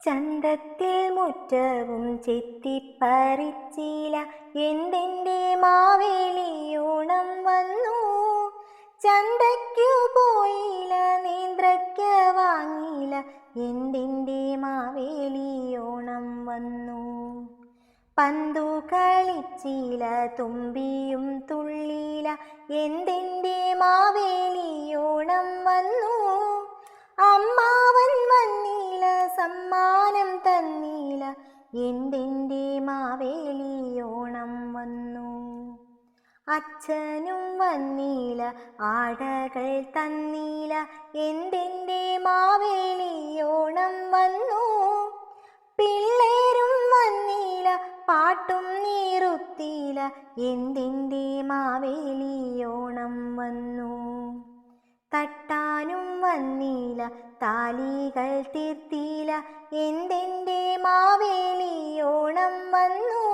ചന്തത്തിൽ മുറ്റവും ചെത്തിപ്പറിച്ചില എന്തെൻ്റെ മാവേലിയോണം വന്നു. ചന്തയ്ക്കു പോയില്ല നേന്ത്രയ്ക്ക വാങ്ങിയില്ല എന്തെൻ്റെ മാവേലിയോണം വന്നു. പന്തു കളിച്ചില തുമ്പിയും തുള്ളിയില എന്തെൻ്റെ മാവേലിയോണം വന്നു. അമ്മാവൻ വന്നില്ല സമ്മാനം തന്നില്ല എന്തെൻ്റെ മാവേലിയോണം വന്നു. അച്ഛനും വന്നില്ല ആടകൾ തന്നില്ല എന്തെൻ്റെ മാവേലിയോണം വന്നു. പിള്ളേരും വന്നില്ല പാട്ടും നീറുത്തില്ല എന്തെൻ്റെ മാവേലിയോണം വന്നു. തട്ടാനും വന്നില്ല താലികൾ തീർത്തില്ല എന്തെൻ്റെ മാവേലിയോണം വന്നു.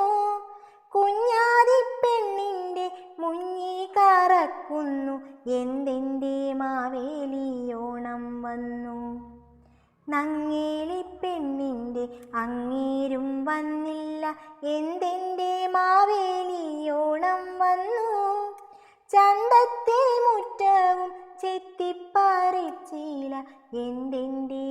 കുഞ്ഞാതിപ്പെണ്ണിൻ്റെ മുഞ്ഞി കറക്കുന്നു എന്തെൻ്റെ മാവേലിയോണം വന്നു. നങ്ങേലിപ്പെണ്ണിൻ്റെ അങ്ങേരും വന്നില്ല എന്തെൻ്റെ മാവേലിയോണം വന്നു. ചന്തത്തിൽ മുറ്റവും ചെത്തിപ്പറിച്ചില എന്തെൻ്റെ